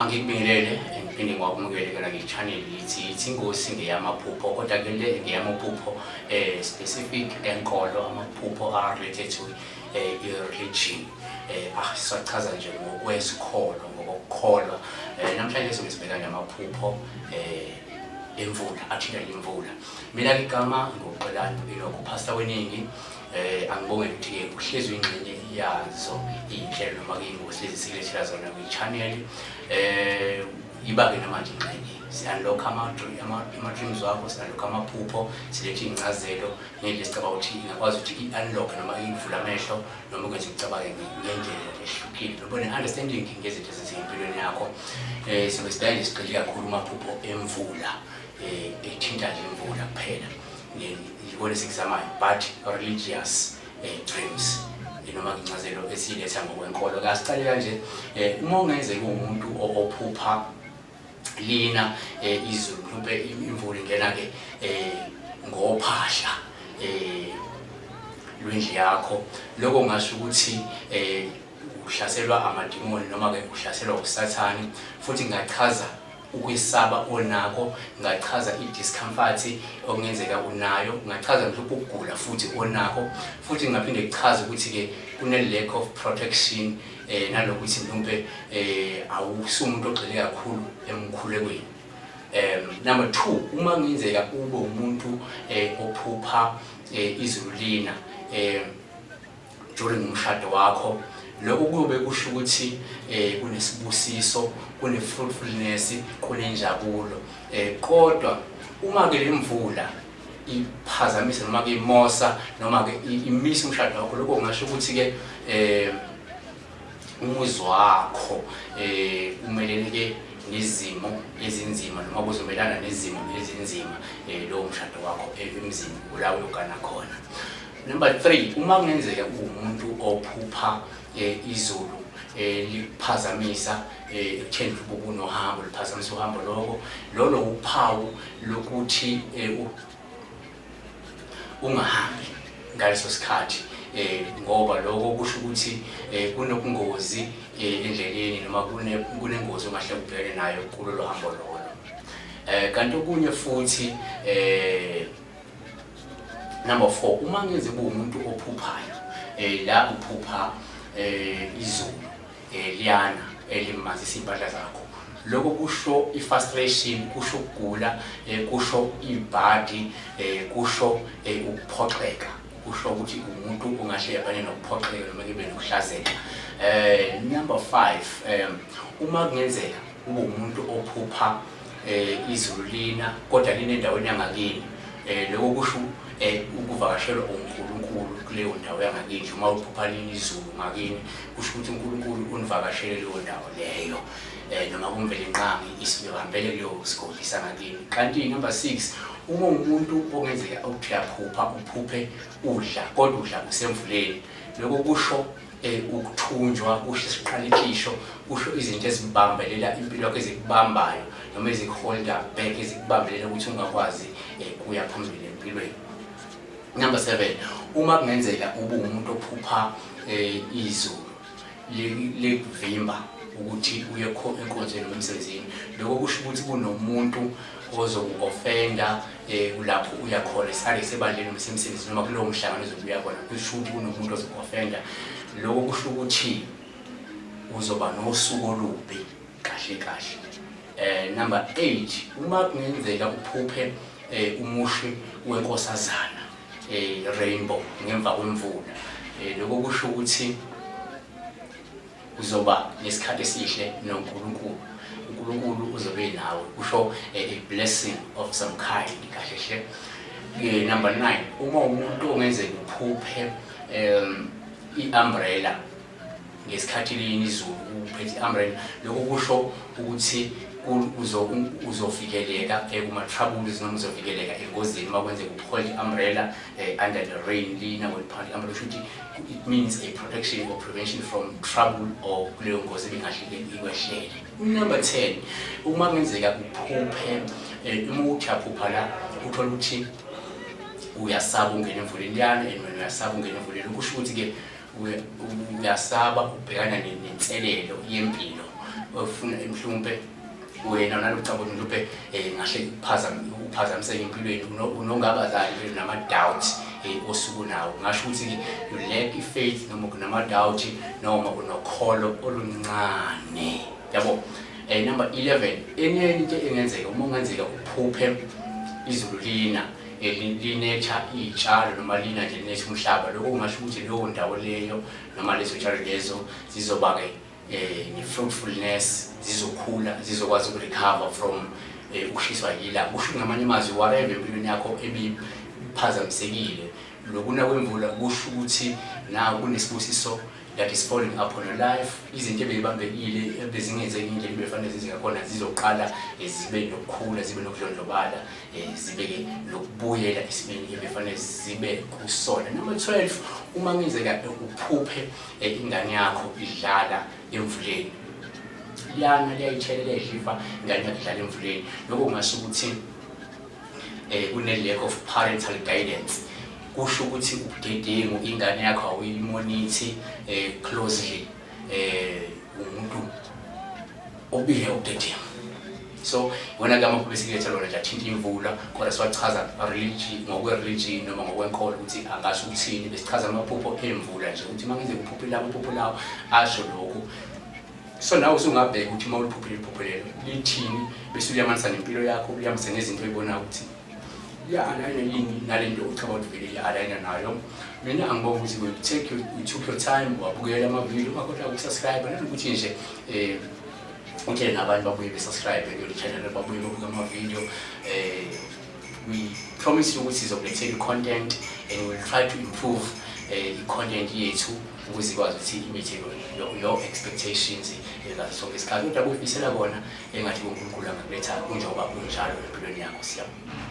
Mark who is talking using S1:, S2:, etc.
S1: Ngikubingelele ngiphinde ngiwakumukele kana nge-channel yithi ingosi ngeyamaphupho kodwa ke le ngeyamaphupho specific enkolo amaphupho related to religion sichaza nje ngokwesikholo ngokukholwa namhlanje sobe sibheka namaphupho emvula athinta imvula mina igama ngokuqelana lokho pastor weningi angibonge ukuthi uhlezi ingxenye yazo inhlelo noma ke ingosi lezi silethela zona kwi-channel ibake namanje ingxenye siyanlock ama-dreams wakho siyanlock amaphupho silethe incazelo ngendlela esicabanga ukuthi ingakwazi ukuthi i-unlock noma ivule amehlo noma ukwenza ucabange ngendlela ehlukile nobone understanding ngezinto ezenziwa empilweni yakho sobe sibheka nje sigxile kakhulu amaphupho emvula ethinta nje imvula kuphela yikona sikuzamayo but religious dreams noma incazelo esiletha ngokwenkolo kasicale kanje uma ungenzeka umuntu ophupha lina izulu mhlawumbe imvula ingena ke ngophahla lwendlu yakho lokho ngasho ukuthi uhlaselwa amadimoni noma ke uhlaselwa usathani futhi ngachaza ukwesaba onakho ngachaza i-discomfort okungenzeka unayo ngachaza mhlawumbe ukugula futhi onakho futhi ngaphinde kuchaza ukuthi ke kune-lack of protection nalokuthi mhlawumbe awusumuntu ogxile kakhulu emkhulekweni. Number 2, uma kungenzeka ube umuntu ophupha izulu lina during umshado wakho lokho kube kusho ukuthi kunesibusiso kune-fruitfulness kunenjabulo kodwa uma ke lemvula iphazamisa noma ke imosa noma ke imisa umshado wakho lokho ngasho ukuthi ke umuzi wakho umelene ke nezimo ezinzima noma kuzomelana nezimo ezinzima lo mshado wakho emzini ulawo yokana khona. Number 3, uma kungenzeka umuntu ophupha izulu liphazamisa ekutheni ubunohambo liphazamisa uhambo lolo uphawu lokuthi ungahambi ngaleso sikhathi ngoba lokho kusho ukuthi kunobungozi endleleni noma kunengozi ongahle ubhekane nayo kulolu hambo lolo. Kanti okunye futhi Number 4, uma ngeze umuntu ophuphayo la uphupha izulu liyana elimazisa impahla zakho lokho kusho i-frustration kusho ukugula kusho ibhadi kusho ukuphoxeka kusho ukuthi umuntu ongahle yabane nokuphoxeka noma kube nokuhlazeka. Number 5, uma kungenzeka ube umuntu ophupha izulu lina kodwa lina endaweni yangakini lokho kusho ukuvakashelwa uNkulunkulu kuleyo ndawo yangakini uma uphupha lini izulu ngakini kusho ukuthi uNkulunkulu univakashele leyo ndawo leyo noma kumvele inqangi isihambele kuleyo sigodi sangakini. Kanti number 6, uma umuntu ongenzeka ukuthi uyaphupha uphuphe udla kodwa udla usemvuleni lokho kusho ukuthunjwa kusho isiqalekisho kusho izinto ezibambelela impilo yakho ezikubambayo noma ezikuholda back ezikubambelela ukuthi ungakwazi kuya phambili empilweni. Number 7, uma kungenzeka ube umuntu ophupha izulu lekuvimba ukuthi uye enkonzweni noma emsebenzini lokho kusho ukuthi kunomuntu ozoku-offenda lapho uya khona sale sebandleni noma emsebenzini noma kulowo mhlangano ozobuya khona kusho ukuthi kunomuntu ozoku-offenda lokho kusho ukuthi uzoba nosuku olubi kahle kahle. Number 8, uma kungenzeka uphuphe umushi wenkosazana rainbow ngemva kwemvula lokho kusho ukuthi uzoba nesikhathi esihle noNkulunkulu uNkulunkulu uzobe nawe kusho a blessing of some kind kahle hle. Number 9, uma umuntu ongenzeka uphuphe i-umbrella ngesikhathi lini izulu uphethe i-umbrella lokho kusho ukuthi uzofikeleka kuma-troubles noma uzofikeleka engozini uma kwenzeka uphole i-umbrella under the rain lina weliphanda i-umbrella kusho ukuthi it means a protection or prevention from trouble or kuleyo ngozi ebingahle ikwehlele. Number 10, uma kungenzeka uphuphe uma uthi uyaphupha la uthola ukuthi uyasaba ungena emvuleni liyana and uyasaba ungena emvuleni kusho ukuthi ke uyasaba ubhekana nenselelo yempilo ofuna mhlawumbe wena nalokucabanga mhlawumbe ngahle uphazamiseke empilweni unongabazali nama doubts osuku nawo ngasho ukuthi you lack faith noma kunama doubt noma unokholo oluncane yabo. Number 11 enye into engenzeka uma ungenzeka uphuphe izulu lina linecha itshalo noma lina nje nethi umhlaba lokho kungasho ukuthi leyo ndawo leyo noma lezo tshalo lezo zizoba ke ne-fruitfulness zizokhula zizokwazi ukurecover from ukushiswa yilanga. Kusho ngamanye amazwi whatever empilweni yakho ebiphazamisekile lokuna kwemvula kusho ukuthi na kunesibusiso that is falling upon your life. Izinto ebezibambekile ebezingenzeki indlela ebefanele zizingakhona zizoqala zibe nokukhula zibe nokudlondlobala zibe lokubuyela esimeni ebefanele zibe kusona. Number 12 uma ngenzeka uphuphe ingane yakho idlala emvuleni liyana liyayitshelela idliva ingane yakho idlala emvuleni lokho kungasho ukuthi kune lack of parental guidance. Kusho ukuthi ubudedengu ingane yakho awuyimonithi closely umuntu obihe ubudedengu. So wena kama kubesikhetha lona nje thinta imvula kodwa siwachaza religion ngokwe-religion noma ngokwenkolo ukuthi angasho ukuthini besichaza amaphupho emvula nje ukuthi mangize uphuphe lawo asho lokho. So nawe usungabheka ukuthi uma uliphuphile iphupho lelo lithini bese uyamanisa nempilo yakho uyamanisa nezinto oyibona ukuthi align yini nalento ucabanga ukuthi vele align nayo. Mina angibona ukuthi you took your time wabukela amavideo makhohle ukusubscribe nanokuthi nje okay nabantu babuye besubscribe kule channel babuye babuka amavideo. We promise you ukuthi sizokulethela content and we will try to improve i-content yethu ukuze ikwazi ukuthi imeet your expectations ngaso sonke isikhathi. Kodwa kufisela kona engathi uNkulunkulu angakuletha kunjengoba kunjalo empilweni yakho. Siyabonga.